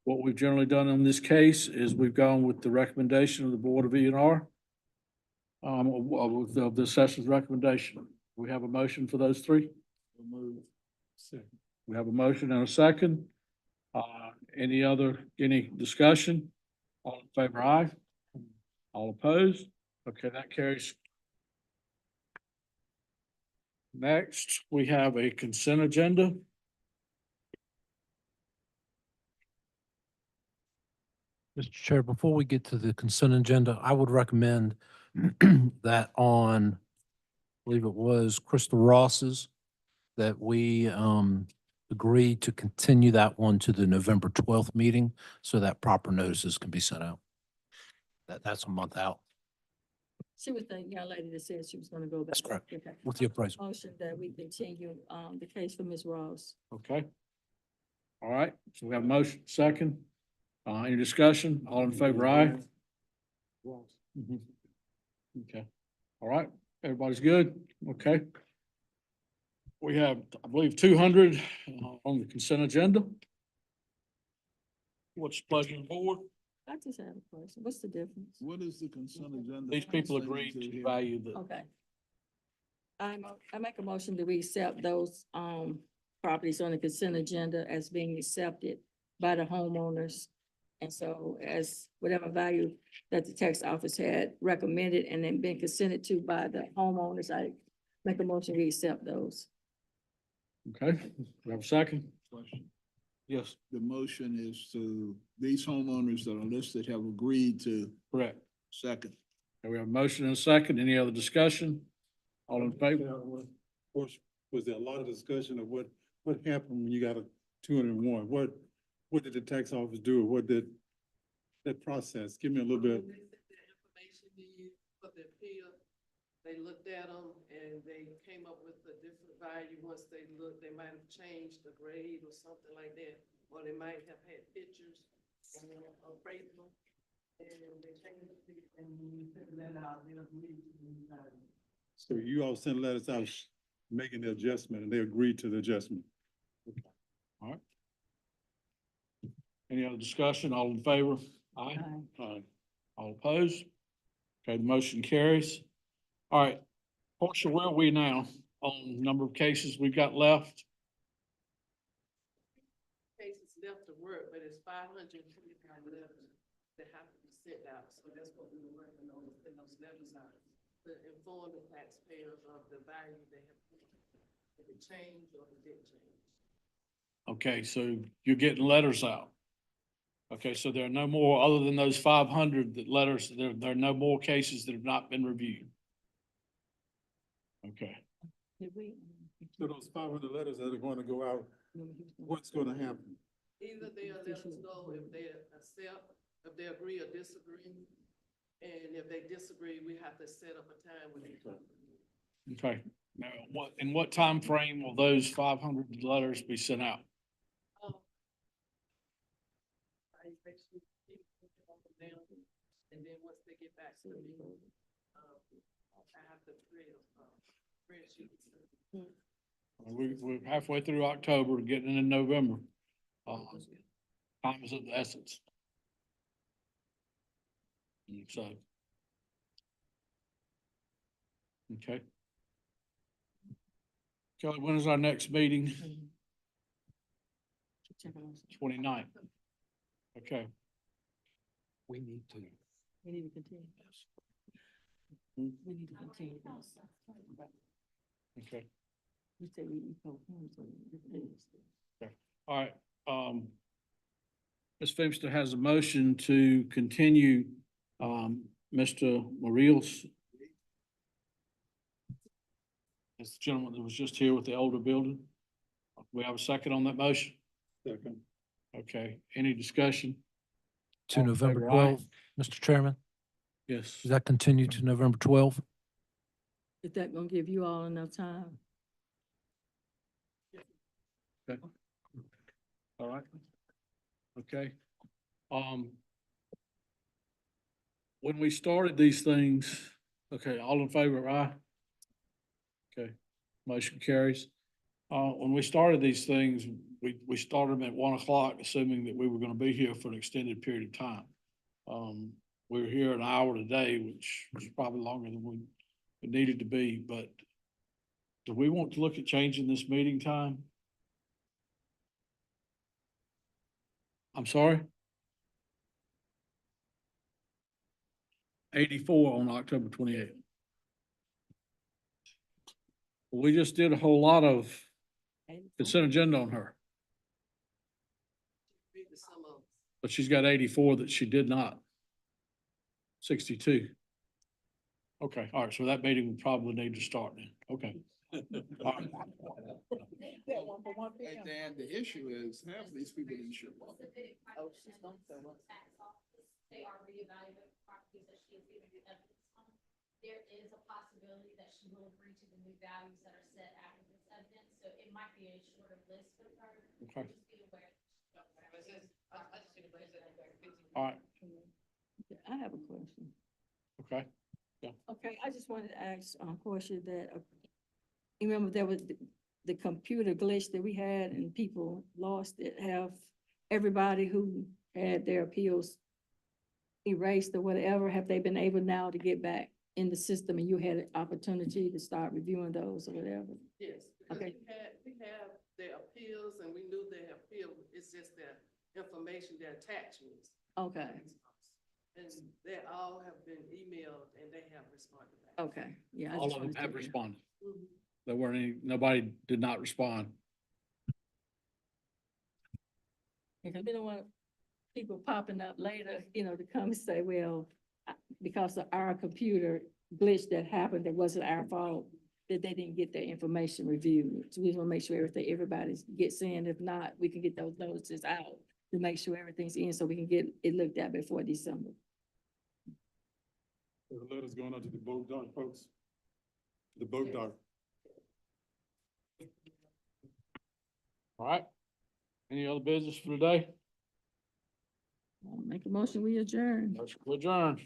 What we've generally done in this case is we've gone with the recommendation of the Board of E&R. With the assessor's recommendation. We have a motion for those three. We have a motion and a second. Any discussion? All in favor, aye. All opposed? Okay, that carries. Next, we have a consent agenda. Mr. Chair, before we get to the consent agenda, I would recommend that on, I believe it was Crystal Ross's, that we agree to continue that one to the November 12th meeting so that proper notices can be sent out. That's a month out. She was the young lady that said she was gonna go back. That's correct. Okay. With the appraisal. Motion that we continue, the case for Ms. Ross. Okay. All right, so we have a motion, second. Any discussion? All in favor, aye. Mhm. Okay, all right, everybody's good, okay. We have, I believe, 200 on the consent agenda. What's the pleasure of the board? I just have a question. What's the difference? What is the consent agenda? These people pertaining agreed to here? value the, Okay. I make a motion that we accept those, properties on the consent agenda as being accepted by the homeowners. And so as whatever value that the tax office had recommended and then been consented to by the homeowners, I make a motion we accept those. okay, we have a second? Question. Yes, The motion is to, these homeowners that are listed have agreed to correct. second. Okay, we have a motion and a second. Any other discussion? All in favor? Was there a lot of discussion of what happened when you got a 201? What did the tax office do? What did that process? Give me a little bit. they looked at them and they came up with a different value. Once they looked, they might have changed the grade or something like that. Or they might have had pictures and appraisal. And they changed it and when we sent that out, they agreed to the new value. So you all sent letters out making the adjustment and they agreed to the adjustment. All right. Any other discussion? All in favor? Aye. Aye. All opposed? Okay, the motion carries. All right. Portia, where are we now on number of cases we've got left? Cases left to work, but it's 525 letters that have to be sent out. So that's what we were working on, is send those letters out to inform the taxpayers of the value they have paid. If it changed or if it didn't change. Okay, so you're getting letters out. Okay, so there are no more, other than those 500 that letters, there are no more cases that have not been reviewed. Okay, Did we? So those 500 letters that are going to go out, what's going to happen? Either they'll let us know if they accept, if they agree or disagree. And if they disagree, we have to set up a time when they come. okay. Now, in what time frame will those 500 letters be sent out? I make sure people put it on them, and then once they get back to me, I have to create a spreadsheet. We're halfway through October, getting into November. Time is of the essence. And so. Okay. Kelly, when is our next meeting? 29th. Okay. We need to. We need to continue. Hmm? We need to continue. Okay. You say we equal. Okay. All right, Ms. Feemster has a motion to continue, Mr. Morrios. It's the gentleman that was just here with the older building. We have a second on that motion? Second. Okay, any discussion? To All in November favor, aye? 12th, Mr. Chairman, Yes. does that continue to November 12th? Is that gonna give you all enough time? Okay. All right. Okay. When we started these things, okay, all in favor, aye? Okay, motion carries. When we started these things, we started them at 1 o'clock, assuming that we were gonna be here for an extended period of time. We were here an hour today, which was probably longer than we needed to be, but do we want to look at changing this meeting time? I'm sorry? 84 on October 28th. We just did a whole lot of consent agenda on her, Read the sum of. but she's got 84 that she did not. 62. Okay, all right, so that meeting would probably need to start then. Okay. All right. Hey, Dan, the issue is half of these people didn't show up. Oh, she's gonna show up. They are reevaluating properties that she is giving you evidence on. There is a possibility that she will agree to the new values that are set after this evidence, so it might be a shorter list with her. Okay. Just be aware. All right, I have a question. okay. Okay, I just wanted to ask, Portia, that, you remember there was the computer glitch that we had and people lost it, have everybody who had their appeals erased or whatever, have they been able now to get back in the system and you had an opportunity to start reviewing those or whatever? Yes, because Okay. we have their appeals and we knew their appeal, it's just their information, their attachments. Okay, And they all have been emailed and they have responded back. okay, yeah. I All just of them wanted have to- responded. Mhm. There weren't any, nobody did not respond. Because we don't want people popping up later, to come and say, well, because of our computer glitch that happened, that wasn't our fault, that they didn't get their information reviewed. So we just want to make sure everybody gets in. If not, we can get those notices out to make sure everything's in so we can get it looked at before December. The letters going out to the both done folks. The boat dock. All right. Any other business for today? Make a motion, we adjourn. Motion to adjourn.